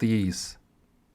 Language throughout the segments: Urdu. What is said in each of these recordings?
30,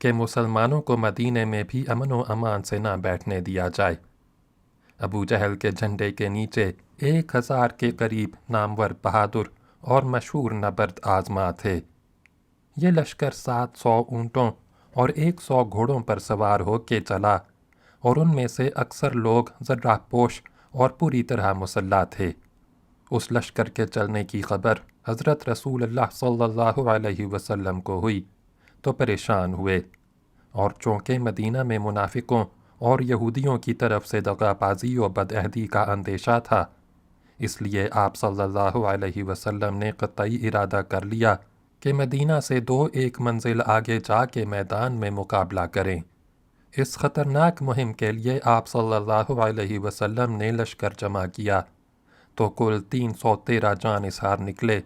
کہ مسلمانوں کو مدینے میں بھی امن و امان سے نہ بیٹھنے دیا جائے۔ ابو جہل کے جھنڈے کے نیچے 1000 کے قریب نامور بہادر اور مشہور نبرد آزما تھے۔ یہ لشکر 700 اونٹوں اور 100 گھوڑوں پر سوار ہو کے چلا، اور ان میں سے اکثر لوگ زرہ پوش اور پوری طرح مسلح تھے۔ اس لشکر کے چلنے کی خبر حضرت رسول اللہ صلی اللہ علیہ وسلم کو ہوئی تو پریشان ہوئے، اور چونکہ مدینہ میں منافقوں اور یہودیوں کی طرف سے دغا بازی و بدعہدی کا اندیشہ تھا، اس لیے آپ صلی اللہ علیہ وسلم نے قطعی ارادہ کر لیا کہ مدینہ سے 2 منزل آگے جا کے میدان میں مقابلہ کریں۔ اس خطرناک مہم کے لیے آپ صلی اللہ علیہ وسلم نے لشکر جمع کیا تو کل 313 جانصار نکلے،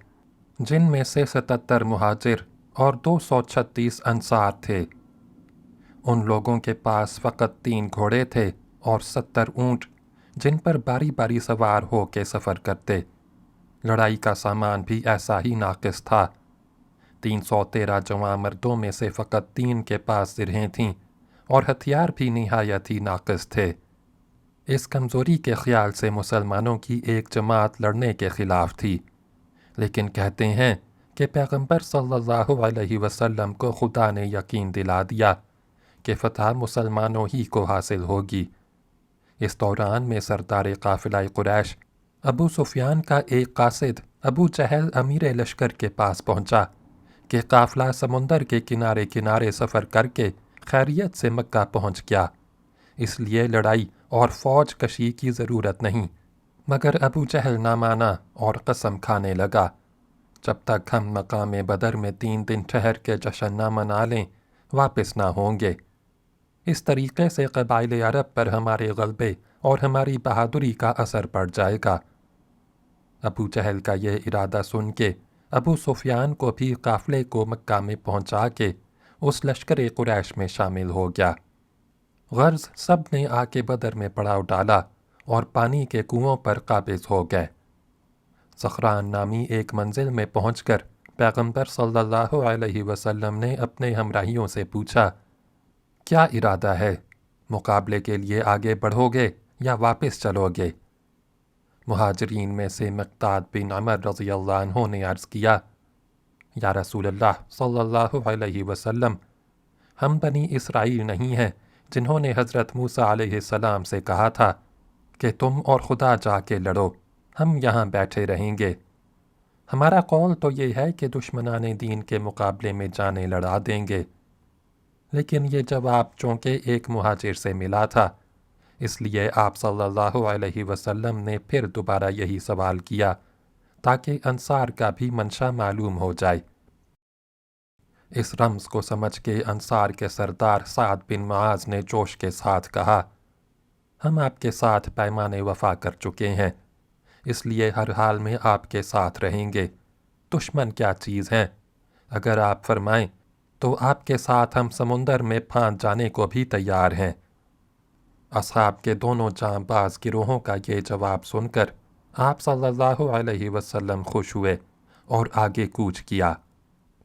جن میں سے 77 مہاجر اور 236 انصار تھے۔ ان لوگوں کے پاس فقط 3 گھوڑے تھے اور 70 اونٹ، جن پر باری باری سوار ہو کے سفر کرتے۔ لڑائی کا سامان بھی ایسا ہی ناقص تھا۔ 313 جواں مردوں میں سے فقط 3 کے پاس زرہیں تھیں، اور ہتھیار بھی نہایت ہی ناقص تھے۔ اس کمزوری کے خیال سے مسلمانوں کی ایک جماعت لڑنے کے خلاف تھی، لیکن کہتے ہیں کہ پیغمبر صلی اللہ علیہ وسلم کو خدا نے یقین دلا دیا کہ فتح مسلمانوں ہی کو حاصل ہوگی۔ اس دوران میں سردار قافلہ قریش ابو سفیان کا ایک قاصد ابو جہل امیر لشکر کے پاس پہنچا کہ قافلہ سمندر کے کنارے کنارے سفر کر کے خیریت سے مکہ پہنچ گیا، اس لیے لڑائی اور فوج کشی کی ضرورت نہیں۔ مگر ابو جہل نہ مانا اور قسم کھانے لگا، جب تک ہم مقام بدر میں 3 دن ٹھہر کے جشن نہ منا لیں واپس نہ ہوں گے۔ اس طریقے سے قبائل عرب پر ہمارے غلبے اور ہماری بہادری کا اثر پڑ جائے گا۔ ابو جہل کا یہ ارادہ سن کے ابو سفیان کو بھی قافلے کو مکہ میں پہنچا کے اس لشکر قریش میں شامل ہو گیا۔ غرض سب نے آ کے بدر میں پڑاؤ ڈالا اور پانی کے کنووں پر قابض ہو گئے۔ زخران نامی ایک منزل میں پہنچ کر پیغمبر صلی اللہ علیہ وسلم نے اپنے ہمراہیوں سے پوچھا، کیا ارادہ ہے؟ مقابلے کے لیے آگے بڑھو گے یا واپس چلو گے؟ مہاجرین میں سے مقداد بن عمر رضی اللہ عنہ نے عرض کیا، یا رسول اللہ صلی اللہ علیہ وسلم، ہم بنی اسرائیل نہیں ہیں جنہوں نے حضرت موسیٰ علیہ السلام سے کہا تھا کہ تم اور خدا جا کے لڑو، ہم یہاں بیٹھے رہیں گے۔ ہمارا قول تو یہ ہے کہ دشمنان دین کے مقابلے میں جانیں لڑا دیں گے۔ لیکن یہ جواب چونکہ ایک مہاجر سے ملا تھا، اس لیے آپ صلی اللہ علیہ وسلم نے پھر دوبارہ یہی سوال کیا تاکہ انصار کا بھی منشا معلوم ہو جائے۔ اس رمز کو سمجھ کے انصار کے سردار سعد بن معاذ نے جوش کے ساتھ کہا، ہم آپ کے ساتھ پیمان وفا کر چکے ہیں، اس لیے ہر حال میں آپ کے ساتھ رہیں گے۔ دشمن کیا چیز ہیں؟ اگر آپ فرمائیں تو آپ کے ساتھ ہم سمندر میں پھانس جانے کو بھی تیار ہیں۔ اصحاب کے دونوں جانباز گروہوں کا یہ جواب سن کر آپ صلی اللہ علیہ وسلم خوش ہوئے اور آگے کوچ کیا۔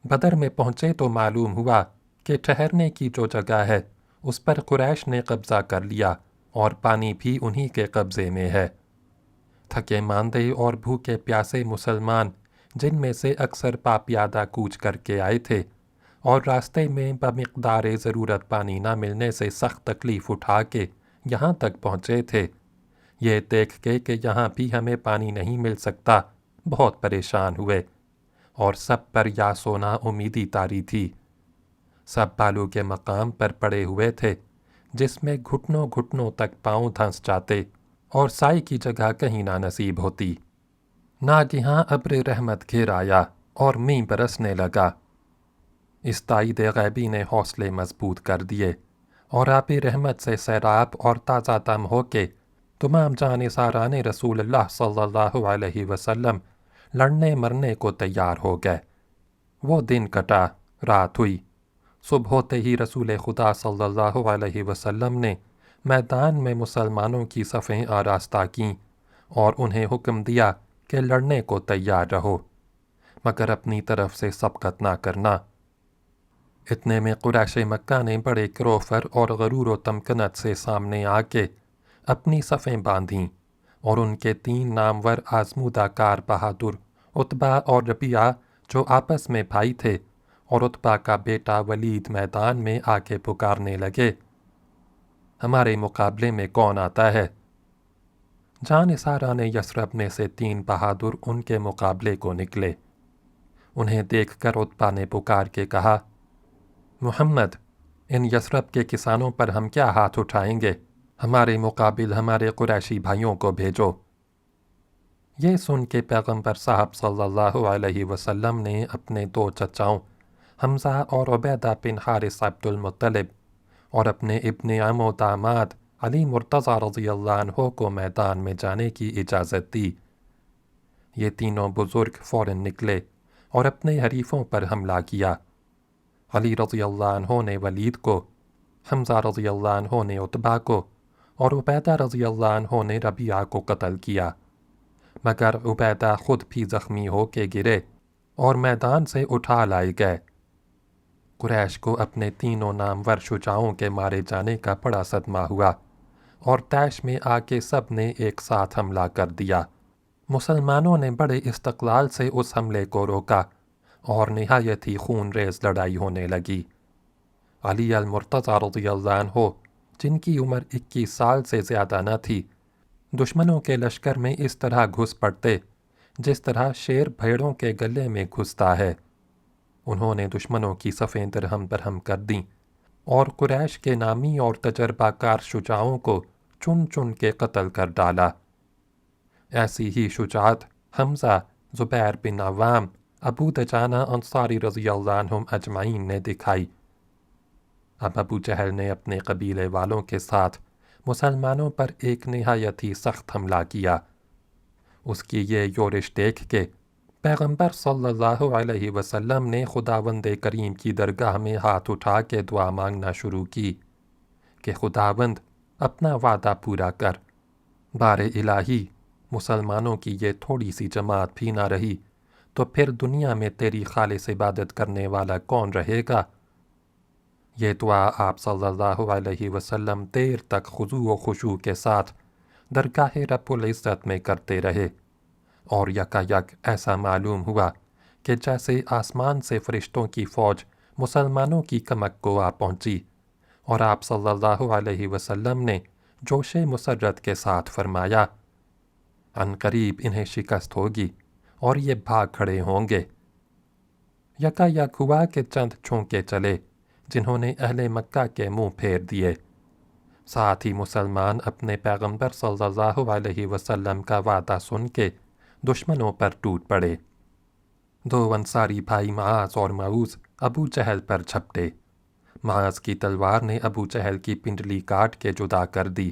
بدر میں پہنچے تو معلوم ہوا کہ ٹھہرنے کی جو جگہ ہے اس پر قریش نے قبضہ کر لیا اور پانی بھی انہی کے قبضے میں ہے۔ تھکے ماندے اور بھوکے پیاسے مسلمان، جن میں سے اکثر پاپیادہ کوچ کر کے آئے تھے اور راستے میں بمقدار ضرورت پانی نہ ملنے سے سخت تکلیف اٹھا کے یہاں تک پہنچے تھے، یہ دیکھ کے کہ یہاں بھی ہمیں پانی نہیں مل سکتا بہت پریشان ہوئے، اور سب پر یا سونا امیدی طاری تھی۔ سب بالو کے مقام پر پڑے ہوئے تھے جس میں گھٹنوں گھٹنوں تک پاؤں دھنس جاتے اور سائے کی جگہ کہیں نہ نصیب ہوتی۔ ناگہاں ابر رحمت گھیر آیا اور مینہ برسنے لگا۔ اس تائید غیبی نے حوصلے مضبوط کر دیے، اور آب رحمت سے سیراب اور تازہ دم ہو کے تمام جانثاران رسول اللہ صلی اللہ علیہ وسلم لڑنے مرنے کو تیار ہو گئے۔ وہ دن کٹا، رات ہوئی، صبح ہوتے ہی رسول خدا صلی اللہ علیہ وسلم نے میدان میں مسلمانوں کی صفیں آراستہ کیں اور انہیں حکم دیا کہ لڑنے کو تیار رہو، مگر اپنی طرف سے سبقت نہ کرنا۔ اتنے میں قریش مکہ نے بڑے کروفر اور غرور و تمکنت سے سامنے آ کے اپنی صفیں باندھیں اور ان کے 3 نامور آزمودہ کار بہادر عتبہ اور ربیعہ جو آپس میں بھائی تھے اور عتبہ کا بیٹا ولید میدان میں آ کے پکارنے لگے، ہمارے مقابلے میں کون آتا ہے؟ جانثاران یثرب میں سے 3 بہادر ان کے مقابلے کو نکلے۔ انہیں دیکھ کر عتبہ نے پکار کے کہا، محمد، ان یثرب کے کسانوں پر ہم کیا ہاتھ اٹھائیں گے؟ ہمارے مقابل ہمارے قریشی بھائیوں کو بھیجو۔ یہ سن کے پیغمبر صاحب صلی اللہ علیہ وسلم نے اپنے 2 چچاؤں حمزہ اور عبیدہ بن حارث عبد المطلب اور اپنے ابن عم و داماد علی مرتضیٰ رضی اللہ عنہ کو میدان میں جانے کی اجازت دی۔ یہ تینوں بزرگ فوراً نکلے اور اپنے حریفوں پر حملہ کیا۔ علی رضی اللہ عنہ نے ولید کو، حمزہ رضی اللہ عنہ نے عتبہ کو اور عبیدہ رضی اللہ عنہ نے ربیعہ کو قتل کیا، مگر عبیدہ خود بھی زخمی ہو کے گرے اور میدان سے اٹھا لائے گئے۔ قریش کو اپنے تینوں نامور شجاعوں کے مارے جانے کا بڑا صدمہ ہوا اور طیش میں آ کے سب نے ایک ساتھ حملہ کر دیا۔ مسلمانوں نے بڑے استقلال سے اس حملے کو روکا اور نہایت ہی خون ریز لڑائی ہونے لگی۔ علی المرتضیٰ رضی اللہ عنہ، جن کی عمر 21 سال سے زیادہ نہ تھی، دشمنوں کے لشکر میں اس طرح گھس پڑتے جس طرح شیر بھیڑوں کے گلے میں گھستا ہے۔ انہوں نے دشمنوں کی صفیں درہم برہم کر دیں اور قریش کے نامی اور تجربہ کار شجاعوں کو چن چن کے قتل کر ڈالا۔ ایسی ہی شجاعت حمزہ، زبیر بن عوام، ابو دجانہ انصاری رضی اللہ عنہم اجمعین نے دکھائی۔ اب ابو جہل نے اپنے قبیلے والوں کے ساتھ مسلمانوں پر ایک نہایت ہی سخت حملہ کیا۔ اس کی یہ یورش دیکھ کے پیغمبر صلی اللہ علیہ وسلم نے خداوند کریم کی درگاہ میں ہاتھ اٹھا کے دعا مانگنا شروع کی کہ خداوند اپنا وعدہ پورا کر، بار الہی مسلمانوں کی یہ تھوڑی سی جماعت بھی نہ رہی تو پھر دنیا میں تیری خالص عبادت کرنے والا کون رہے گا؟ یہ دعا آپ صلی اللہ علیہ وسلم دیر تک خضوع و خشوع کے ساتھ درگاہ رب العزت میں کرتے رہے، اور یکا یک ایسا معلوم ہوا کہ جیسے آسمان سے فرشتوں کی فوج مسلمانوں کی کمک کو آ پہنچی، اور آپ صلی اللہ علیہ وسلم نے جوش مسرت کے ساتھ فرمایا، عن قریب انہیں شکست ہوگی اور یہ بھاگ کھڑے ہوں گے۔ یکا یک ہوا کہ چند چھونکے چلے جنہوں نے اہل مکہ کے منہ پھیر دیے۔ ساتھ ہی مسلمان اپنے پیغمبر صلی اللہ علیہ وسلم کا وعدہ سن کے دشمنوں پر ٹوٹ پڑے۔ 2 انصاری بھائی معاذ اور معوذ ابو جہل پر جھپٹے۔ معاذ کی تلوار نے ابو جہل کی پنڈلی کاٹ کے جدا کر دی،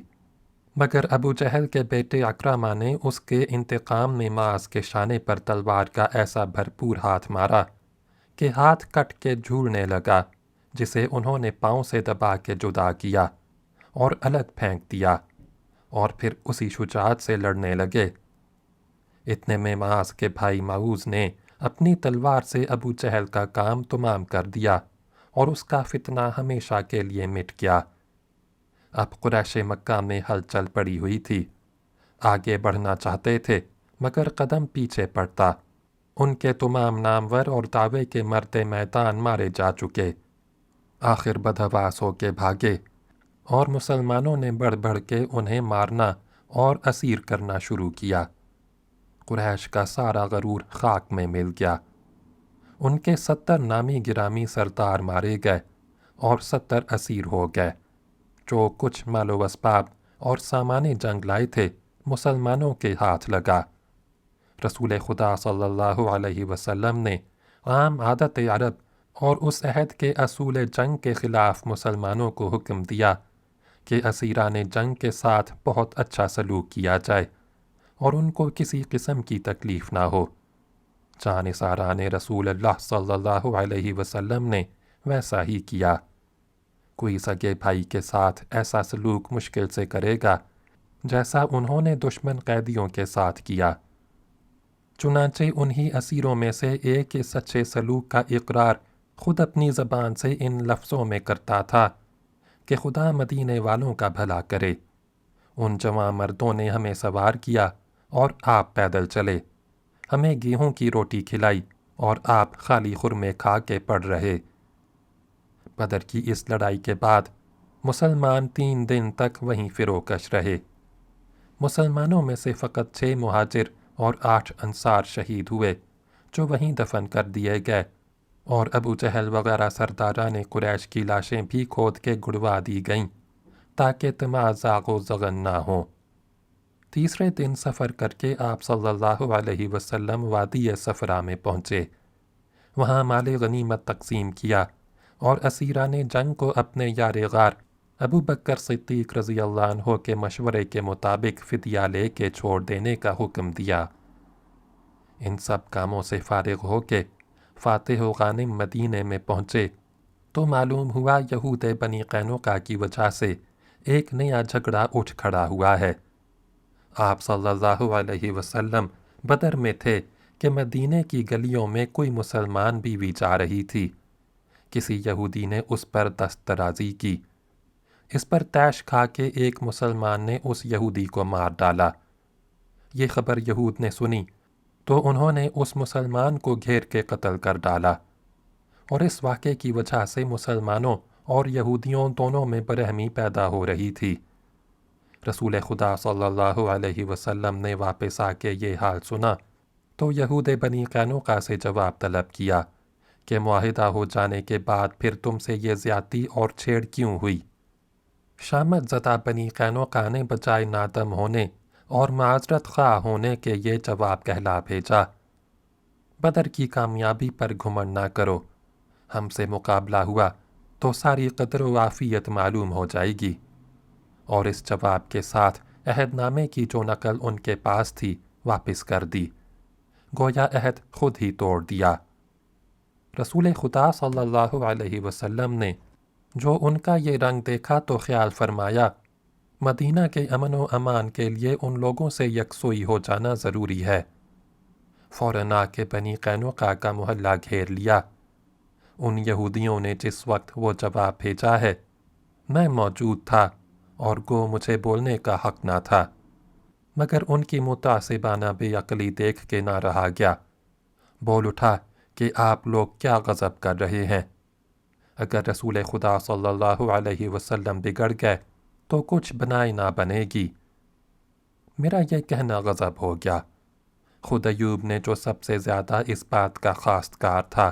مگر ابو جہل کے بیٹے اکرمہ نے اس کے انتقام میں معاذ کے شانے پر تلوار کا ایسا بھرپور ہاتھ مارا کہ ہاتھ کٹ کے جھولنے لگا، جسے انہوں نے پاؤں سے دبا کے جدا کیا اور الگ پھینک دیا، اور پھر اسی شجاعت سے لڑنے لگے۔ اتنے میں معاذ کے بھائی معوذ نے اپنی تلوار سے ابو جہل کا کام تمام کر دیا اور اس کا فتنہ ہمیشہ کے لیے مٹ گیا۔ اب قریش مکہ میں ہلچل پڑی ہوئی تھی، آگے بڑھنا چاہتے تھے مگر قدم پیچھے پڑتا۔ ان کے تمام نامور اور دعوے کے مرد میدان مارے جا چکے، آخر بدحواس ہو کے بھاگے، اور مسلمانوں نے بڑھ بڑھ کے انہیں مارنا اور اسیر کرنا شروع کیا۔ قریش کا سارا غرور خاک میں مل گیا۔ ان کے 70 نامی گرامی سردار مارے گئے اور 70 اسیر ہو گئے۔ جو کچھ مال و اسباب اور سامان جنگ لائے تھے مسلمانوں کے ہاتھ لگا۔ رسول خدا صلی اللہ علیہ وسلم نے عام عادت عرب اور اس عہد کے اصول جنگ کے خلاف مسلمانوں کو حکم دیا کہ اسیران جنگ کے ساتھ بہت اچھا سلوک کیا جائے اور ان کو کسی قسم کی تکلیف نہ ہو۔ جانثاران رسول اللہ صلی اللہ علیہ وسلم نے ویسا ہی کیا۔ کوئی سگے بھائی کے ساتھ ایسا سلوک مشکل سے کرے گا جیسا انہوں نے دشمن قیدیوں کے ساتھ کیا۔ چنانچہ انہی اسیروں میں سے ایک کے سچے سلوک کا اقرار خود اپنی زبان سے ان لفظوں میں کرتا تھا کہ خدا مدینے والوں کا بھلا کرے، ان جوان مردوں نے ہمیں سوار کیا اور آپ پیدل چلے، ہمیں گیہوں کی روٹی کھلائی اور آپ خالی خرمے کھا کے پڑ رہے۔ بدر کی اس لڑائی کے بعد مسلمان 3 دن تک وہیں فروکش رہے۔ مسلمانوں میں سے فقط 6 مہاجر اور 8 انصار شہید ہوئے جو وہیں دفن کر دیے گئے، اور ابو جہل وغیرہ سرداران قریش کی لاشیں بھی کھود کے گڑوا دی گئیں تاکہ طمع زاغ و زغن نہ ہوں۔ تیسرے دن سفر کر کے آپ صلی اللہ علیہ وسلم وادی صفرا میں پہنچے، وہاں مال غنیمت تقسیم کیا اور اسیران جنگ کو اپنے یار غار ابو بکر صدیق رضی اللہ عنہ کے مشورے کے مطابق فدیہ لے کے چھوڑ دینے کا حکم دیا۔ ان سب کاموں سے فارغ ہو کے فاتح و غانم مدینے میں پہنچے تو معلوم ہوا یہود بنی قینوقا کی وجہ سے ایک نیا جھگڑا اٹھ کھڑا ہوا ہے۔ آپ صلی اللہ علیہ وسلم بدر میں تھے کہ مدینے کی گلیوں میں کوئی مسلمان بیوی جا رہی تھی، کسی یہودی نے اس پر دست درازی کی، اس پر تیش کھا کے ایک مسلمان نے اس یہودی کو مار ڈالا۔ یہ خبر یہود نے سنی تو انہوں نے اس مسلمان کو گھیر کے قتل کر ڈالا، اور اس واقعے کی وجہ سے مسلمانوں اور یہودیوں دونوں میں برہمی پیدا ہو رہی تھی۔ رسول خدا صلی اللہ علیہ وسلم نے واپس آ کے یہ حال سنا تو یہود بنی قینوقا سے جواب طلب کیا کہ معاہدہ ہو جانے کے بعد پھر تم سے یہ زیادتی اور چھیڑ کیوں ہوئی؟ شامت زدہ بنی قینوقا نے بجائے نادم ہونے اور معذرت خواہ ہونے کے یہ جواب کہلا بھیجا، بدر کی کامیابی پر گھمنڈ نہ کرو، ہم سے مقابلہ ہوا تو ساری قدر و عافیت معلوم ہو جائے گی، اور اس جواب کے ساتھ عہد نامے کی جو نقل ان کے پاس تھی واپس کر دی، گویا عہد خود ہی توڑ دیا۔ رسول خدا صلی اللہ علیہ وسلم نے جو ان کا یہ رنگ دیکھا تو خیال فرمایا مدینہ کے امن و امان کے لیے ان لوگوں سے یکسوئی ہو جانا ضروری ہے۔ فوراً آ کے بنی قینوقا کا محلہ گھیر لیا۔ ان یہودیوں نے جس وقت وہ جواب بھیجا ہے میں موجود تھا اور گو مجھے بولنے کا حق نہ تھا، مگر ان کی متعصبانہ بے عقلی دیکھ کے نہ رہا گیا، بول اٹھا کہ آپ لوگ کیا غضب کر رہے ہیں؟ اگر رسول خدا صلی اللہ علیہ وسلم بگڑ گئے تو کچھ بنائی نہ بنے گی۔ میرا یہ کہنا غضب ہو گیا۔ خود ایوب نے جو سب سے زیادہ اس بات کا خواستگار تھا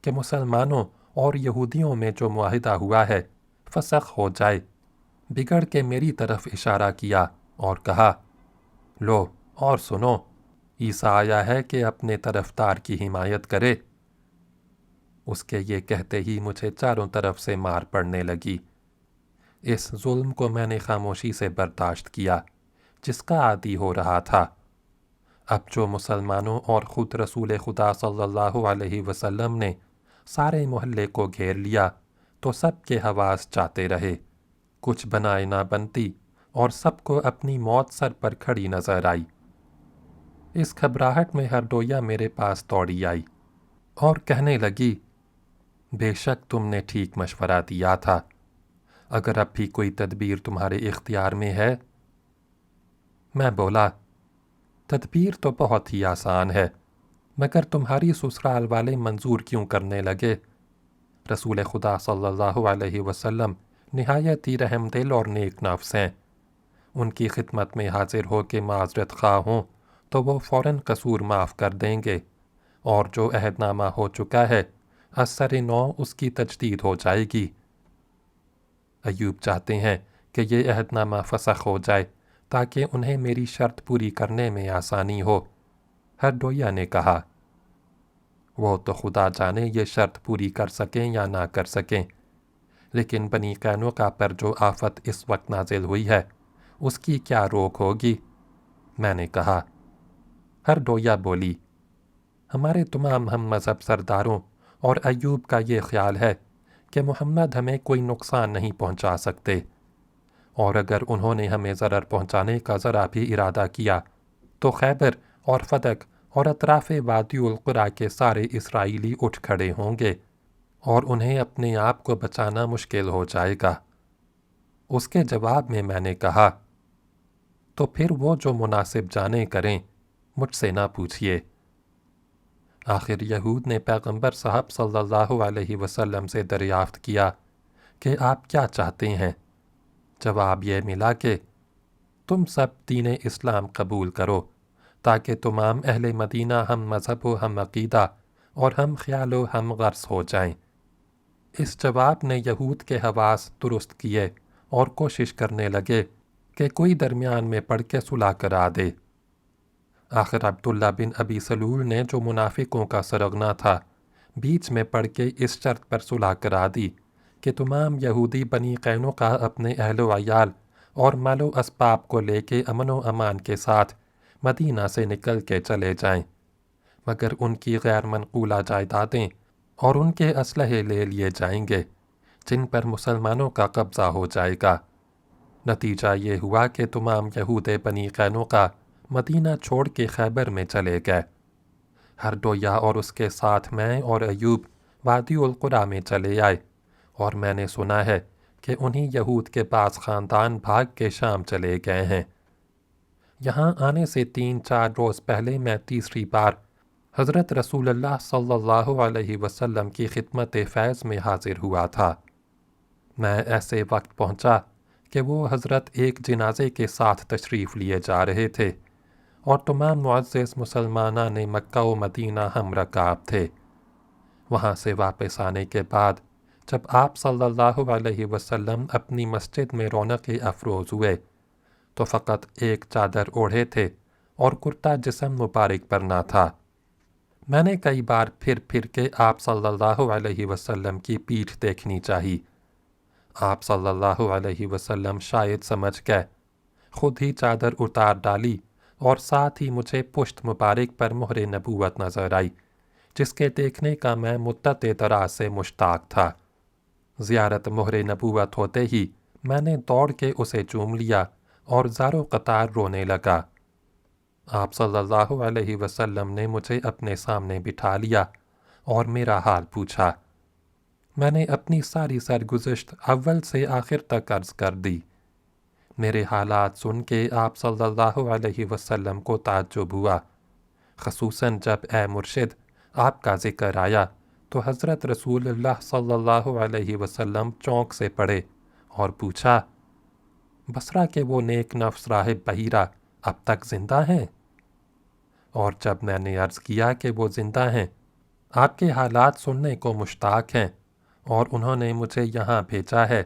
کہ مسلمانوں اور یہودیوں میں جو معاہدہ ہوا ہے فسخ ہو جائے، بگڑ کے میری طرف اشارہ کیا اور کہا، لو اور سنو، عیسیٰ آیا ہے کہ اپنے طرفدار کی حمایت کرے۔ اس کے یہ کہتے ہی مجھے چاروں طرف سے مار پڑنے لگی۔ اس ظلم کو میں نے خاموشی سے برداشت کیا جس کا عادی ہو رہا تھا۔ اب جو مسلمانوں اور خود رسول خدا صلی اللہ علیہ وسلم نے سارے محلے کو گھیر لیا تو سب کے حواس جاتے رہے، کچھ بنائے نہ بنتی اور سب کو اپنی موت سر پر کھڑی نظر آئی۔ اس گھبراہٹ میں ہردویا میرے پاس دوڑی آئی اور کہنے لگی، بے شک تم نے ٹھیک مشورہ دیا تھا، اگر اب بھی کوئی تدبیر تمہارے اختیار میں ہے؟ میں بولا، تدبیر تو بہت ہی آسان ہے، مگر تمہاری سسرال والے منظور کیوں کرنے لگے؟ رسول خدا صلی اللہ علیہ وسلم نہایت ہی رحم دل اور نیک نفس ہیں، ان کی خدمت میں حاضر ہو کے معذرت خواہ ہوں تو وہ فوراً قصور معاف کر دیں گے، اور جو عہد نامہ ہو چکا ہے از سر نو اس کی تجدید ہو جائے گی۔ ایوب چاہتے ہیں کہ یہ عہد نامہ فسخ ہو جائے تاکہ انہیں میری شرط پوری کرنے میں آسانی ہو۔ ہردویا نے کہا، وہ تو خدا جانے یہ شرط پوری کر سکیں یا نہ کر سکیں، لیکن بنی قینوقا پر جو آفت اس وقت نازل ہوئی ہے اس کی کیا روک ہوگی؟ میں نے کہا۔ ہردویا بولی، ہمارے تمام ہم مذہب سرداروں اور ایوب کا یہ خیال ہے کہ محمد ہمیں کوئی نقصان نہیں پہنچا سکتے، اور اگر انہوں نے ہمیں ضرر پہنچانے کا ذرا بھی ارادہ کیا تو خیبر اور فدق اور اطراف وادی القریٰ کے سارے اسرائیلی اٹھ کھڑے ہوں گے اور انہیں اپنے آپ کو بچانا مشکل ہو جائے گا۔ اس کے جواب میں میں نے کہا، تو پھر وہ جو مناسب جانے کریں، مجھ سے نہ پوچھئے۔ آخر یہود نے پیغمبر صاحب صلی اللہ علیہ وسلم سے دریافت کیا کہ آپ کیا چاہتے ہیں؟ جواب یہ ملا کہ تم سب دین اسلام قبول کرو تاکہ تمام اہل مدینہ ہم مذہب و ہم عقیدہ اور ہم خیال و ہم غرض ہو جائیں۔ اس جواب نے یہود کے حواس درست کیے اور کوشش کرنے لگے کہ کوئی درمیان میں پڑھ کے صلح کرا دے۔ آخر عبداللہ بن ابی سلول نے جو منافقوں کا سرغنہ تھا، بیچ میں پڑھ کے اس شرط پر صلح کرا دی کہ تمام یہودی بنی قینقاع اپنے اہل و عیال اور مال و اسباب کو لے کے امن و امان کے ساتھ مدینہ سے نکل کے چلے جائیں، مگر ان کی غیر منقولہ جائیدادیں اور ان کے اسلحے لے لیے جائیں گے جن پر مسلمانوں کا قبضہ ہو جائے گا۔ نتیجہ یہ ہوا کہ تمام یہود بنی قینقاع مدینہ چھوڑ کے خیبر میں چلے گئے۔ ہردویا اور اس کے ساتھ میں اور ایوب وادی القریٰ میں چلے آئے، اور میں نے سنا ہے کہ انہی یہود کے بعض خاندان بھاگ کے شام چلے گئے ہیں۔ یہاں آنے سے 3-4 روز پہلے میں تیسری بار حضرت رسول اللہ صلی اللہ علیہ وسلم کی خدمت فیض میں حاضر ہوا تھا۔ میں ایسے وقت پہنچا کہ وہ حضرت ایک جنازے کے ساتھ تشریف لیے جا رہے تھے، اور تمام معزز مسلمانان مکہ و مدینہ ہم رکاب تھے۔ وہاں سے واپس آنے کے بعد جب آپ صلی اللہ علیہ وسلم اپنی مسجد میں رونق افروز ہوئے تو فقط ایک چادر اوڑھے تھے اور کرتا جسم مبارک پر نہ تھا۔ میں نے کئی بار پھر پھر کے آپ صلی اللہ علیہ وسلم کی پیٹھ دیکھنی چاہی۔ آپ صلی اللہ علیہ وسلم شاید سمجھ گئے، خود ہی چادر اتار ڈالی اور ساتھ ہی مجھے پشت مبارک پر مہر نبوت نظر آئی، جس کے دیکھنے کا میں مدت دراز سے مشتاق تھا۔ زیارت مہر نبوت ہوتے ہی میں نے دوڑ کے اسے چوم لیا اور زار و قطار رونے لگا۔ آپ صلی اللہ علیہ وسلم نے مجھے اپنے سامنے بٹھا لیا اور میرا حال پوچھا۔ میں نے اپنی ساری سرگزشت اول سے آخر تک عرض کر دی۔ میرے حالات سن کے آپ صلی اللہ علیہ وسلم کو تعجب ہوا، خصوصاً جب اے مرشد آپ کا ذکر آیا تو حضرت رسول اللہ صلی اللہ علیہ وسلم چونک سے پڑے اور پوچھا، بصرہ کے وہ نیک نفس راہب بحیرہ اب تک زندہ ہیں؟ اور جب میں نے عرض کیا کہ وہ زندہ ہیں، آپ کے حالات سننے کو مشتاق ہیں اور انہوں نے مجھے یہاں بھیجا ہے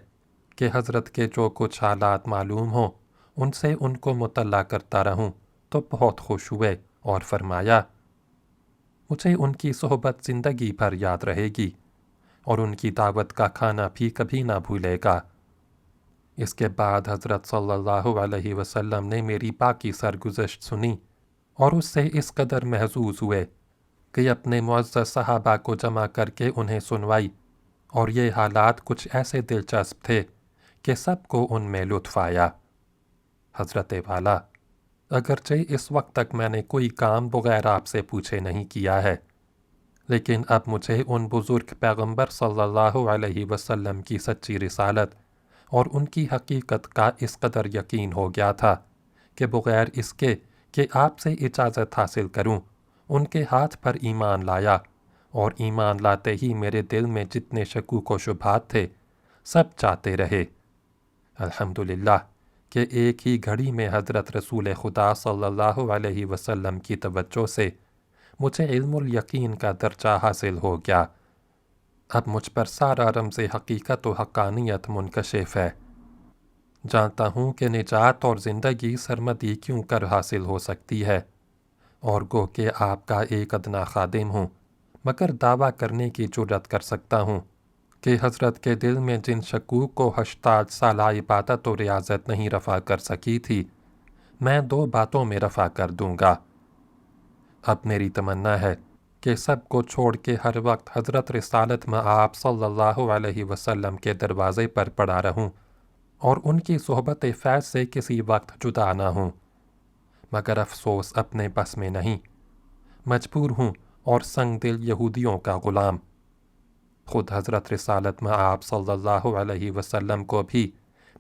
کہ حضرت کے جو کچھ حالات معلوم ہوں ان سے ان کو مطلع کرتا رہوں، تو بہت خوش ہوئے اور فرمایا، مجھے ان کی صحبت زندگی بھر یاد رہے گی اور ان کی دعوت کا کھانا بھی کبھی نہ بھولے گا۔ اس کے بعد حضرت صلی اللہ علیہ وسلم نے میری باقی سرگزشت سنی اور اس سے اس قدر محظوظ ہوئے کہ اپنے معزز صحابہ کو جمع کر کے انہیں سنوائی، اور یہ حالات کچھ ایسے دلچسپ تھے کہ سب کو ان میں لطف آیا۔ حضرت والا، اگرچہ اس وقت تک میں نے کوئی کام بغیر آپ سے پوچھے نہیں کیا ہے، لیکن اب مجھے ان بزرگ پیغمبر صلی اللہ علیہ وسلم کی سچی رسالت اور ان کی حقیقت کا اس قدر یقین ہو گیا تھا کہ بغیر اس کے کہ آپ سے اجازت حاصل کروں ان کے ہاتھ پر ایمان لایا، اور ایمان لاتے ہی میرے دل میں جتنے شکوک و شبہات تھے سب جاتے رہے۔ الحمدللہ کہ ایک ہی گھڑی میں حضرت رسول خدا صلی اللہ علیہ وسلم کی توجہ سے مجھے علم الیقین کا درجہ حاصل ہو گیا۔ اب مجھ پر سارا رمز حقیقت و حقانیت منکشف ہے۔ جانتا ہوں کہ نجات اور زندگی سرمدی کیوں کر حاصل ہو سکتی ہے، اور گو کہ آپ کا ایک ادنا خادم ہوں، مگر دعویٰ کرنے کی جرات کر سکتا ہوں کہ حضرت کے دل میں جن شکوک کو 80 سالہ عبادت و ریاضت نہیں رفع کر سکی تھی، میں 2 باتوں میں رفع کر دوں گا۔ اب میری تمنا ہے کہ سب کو چھوڑ کے ہر وقت حضرت رسالت میں آپ صلی اللہ علیہ وسلم کے دروازے پر پڑا رہوں اور ان کی صحبت فیض سے کسی وقت جدا نہ ہوں، مگر افسوس اپنے بس میں نہیں، مجبور ہوں اور سنگ دل یہودیوں کا غلام۔ خود حضرت رسالت مآب صلی اللہ علیہ وسلم کو بھی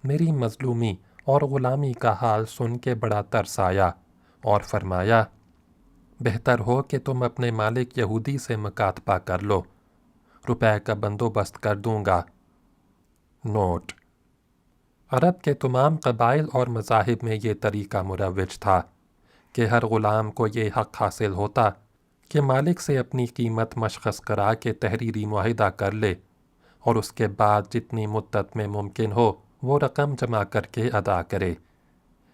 میری مظلومی اور غلامی کا حال سن کے بڑا ترس آیا اور فرمایا، بہتر ہو کہ تم اپنے مالک یہودی سے مکاتبہ کر لو، روپے کا بندوبست کر دوں گا۔ نوٹ: عرب کے تمام قبائل اور مذاہب میں یہ طریقہ مروج تھا کہ ہر غلام کو یہ حق حاصل ہوتا کہ مالک سے اپنی قیمت مشخص کرا کے تحریری معاہدہ کر لے اور اس کے بعد جتنی مدت میں ممکن ہو وہ رقم جمع کر کے ادا کرے۔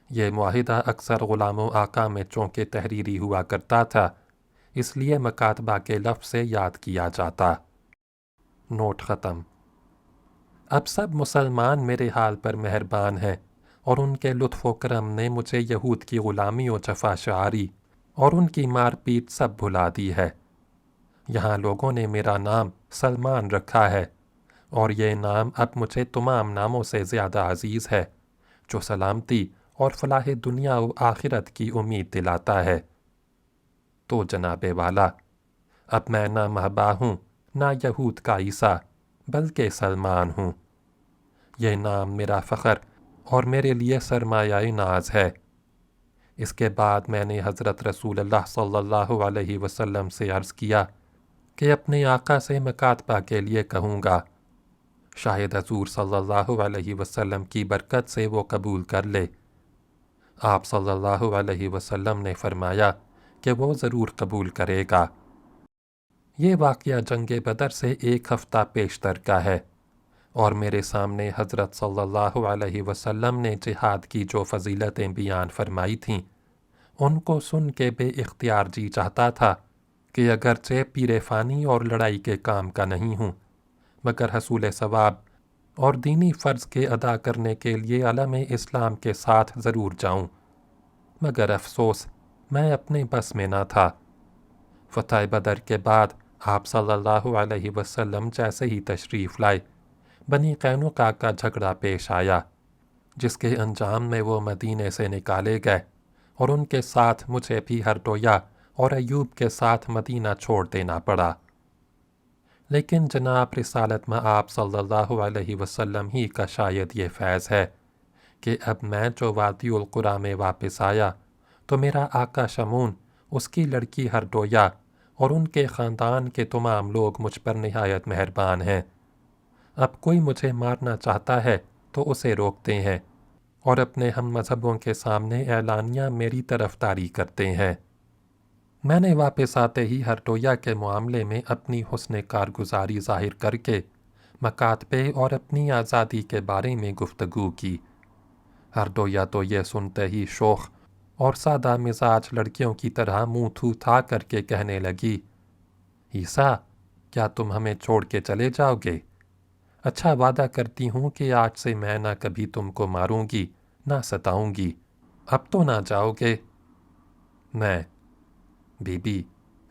یہ معاہدہ اکثر غلام و آقا میں چونکہ تحریری ہوا کرتا تھا، اس لیے مکاتبہ کے لفظ سے یاد کیا جاتا۔ نوٹ ختم۔ اب سب مسلمان میرے حال پر مہربان ہیں اور ان کے لطف و کرم نے مجھے یہود کی غلامی و جفا شعاری اور ان کی مار پیٹ سب بھلا دی ہے۔ یہاں لوگوں نے میرا نام سلمان رکھا ہے اور یہ نام اب مجھے تمام ناموں سے زیادہ عزیز ہے، جو سلامتی اور فلاح دنیا و آخرت کی امید دلاتا ہے۔ تو جناب والا، اب میں نہ مہبا ہوں نہ یہود کا عیسیٰ، بلکہ سلمان ہوں۔ یہ نام میرا فخر اور میرے لیے سرمایہ ناز ہے۔ اس کے بعد میں نے حضرت رسول اللہ صلی اللہ علیہ وسلم سے عرض کیا کہ اپنے آقا سے مکاتبہ کے لیے کہوں گا، شاید حضور صلی اللہ علیہ وسلم کی برکت سے وہ قبول کر لے۔ آپ صلی اللہ علیہ وسلم نے فرمایا کہ وہ ضرور قبول کرے گا۔ یہ واقعہ جنگ بدر سے 1 ہفتہ پیشتر کا ہے اور میرے سامنے حضرت صلی اللہ علیہ وسلم نے جہاد کی جو فضیلتیں بیان فرمائی تھیں، ان کو سن کے بے اختیار جی چاہتا تھا کہ اگرچہ پیر فانی اور لڑائی کے کام کا نہیں ہوں، مگر حصول ثواب اور دینی فرض کے ادا کرنے کے لیے علم اسلام کے ساتھ ضرور جاؤں، مگر افسوس میں اپنے بس میں نہ تھا۔ فتح بدر کے بعد آپ صلی اللہ علیہ وسلم جیسے ہی تشریف لائے، بنی قینقاع کا جھگڑا پیش آیا، جس کے انجام میں وہ مدینے سے نکالے گئے اور ان کے ساتھ مجھے بھی ہرڈویا اور ایوب کے ساتھ مدینہ چھوڑ دینا پڑا۔ لیکن جناب رسالت مآب صلی اللہ علیہ وسلم ہی کا شاید یہ فیض ہے کہ اب میں جو وادی القریٰ میں واپس آیا تو میرا آقا شمون، اس کی لڑکی ہرڈویا اور ان کے خاندان کے تمام لوگ مجھ پر نہایت مہربان ہیں۔ اب کوئی مجھے مارنا چاہتا ہے تو اسے روکتے ہیں اور اپنے ہم مذہبوں کے سامنے اعلانیہ میری طرفداری کرتے ہیں۔ میں نے واپس آتے ہی ہرڈویا کے معاملے میں اپنی حسن کارگزاری ظاہر کر کے مکاتبے اور اپنی آزادی کے بارے میں گفتگو کی۔ ہرڈویا تو یہ سنتے ہی شوخ اور سادہ مزاج لڑکیوں کی طرح منہ تھو تھا کر کے کہنے لگی، عیسیٰ، کیا تم ہمیں چھوڑ کے چلے جاؤ گے؟ اچھا وعدہ کرتی ہوں کہ آج سے میں نہ کبھی تم کو ماروں گی نہ ستاؤں گی، اب تو نہ جاؤ گے؟ میں، بی بی،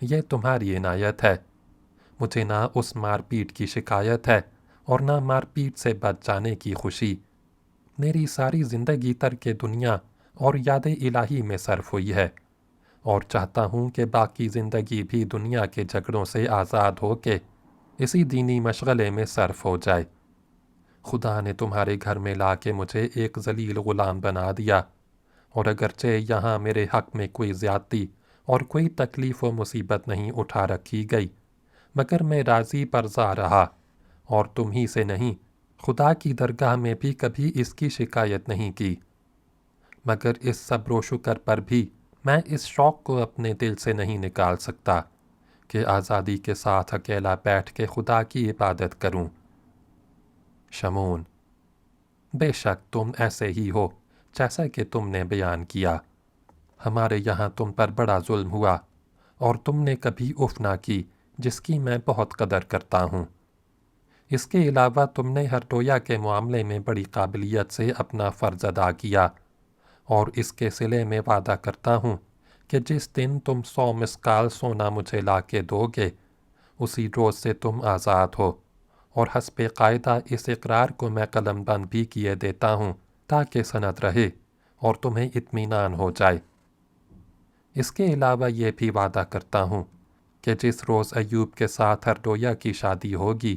یہ تمہاری عنایت ہے، مجھے نہ اس مار پیٹ کی شکایت ہے اور نہ مار پیٹ سے بچ جانے کی خوشی۔ میری ساری زندگی ترک دنیا اور یاد الہی میں صرف ہوئی ہے اور چاہتا ہوں کہ باقی زندگی بھی دنیا کے جھگڑوں سے آزاد ہو کے اسی دینی مشغلے میں صرف ہو جائے۔ خدا نے تمہارے گھر میں لا کے مجھے ایک ذلیل غلام بنا دیا، اور اگرچہ یہاں میرے حق میں کوئی زیادتی اور کوئی تکلیف و مصیبت نہیں اٹھا رکھی گئی، مگر میں راضی برضا رہا اور تم ہی سے نہیں، خدا کی درگاہ میں بھی کبھی اس کی شکایت نہیں کی۔ مگر اس صبر و شکر پر بھی میں اس شوق کو اپنے دل سے نہیں نکال سکتا کہ آزادی کے ساتھ اکیلا بیٹھ کے خدا کی عبادت کروں۔ شمون، بے شک تم ایسے ہی ہو جیسا کہ تم نے بیان کیا۔ ہمارے یہاں تم پر بڑا ظلم ہوا اور تم نے کبھی اف نہ کی، جس کی میں بہت قدر کرتا ہوں۔ اس کے علاوہ تم نے ہرڈویا کے معاملے میں بڑی قابلیت سے اپنا فرض ادا کیا، اور اس کے صلے میں وعدہ کرتا ہوں کہ جس دن تم 100 مسکال سونا مجھے لا کے دو گے، اسی روز سے تم آزاد ہو، اور حسب قاعدہ اس اقرار کو میں قلم بند بھی کیے دیتا ہوں تاکہ سند رہے اور تمہیں اطمینان ہو جائے۔ اس کے علاوہ یہ بھی وعدہ کرتا ہوں کہ جس روز ایوب کے ساتھ ہرڈویا کی شادی ہوگی،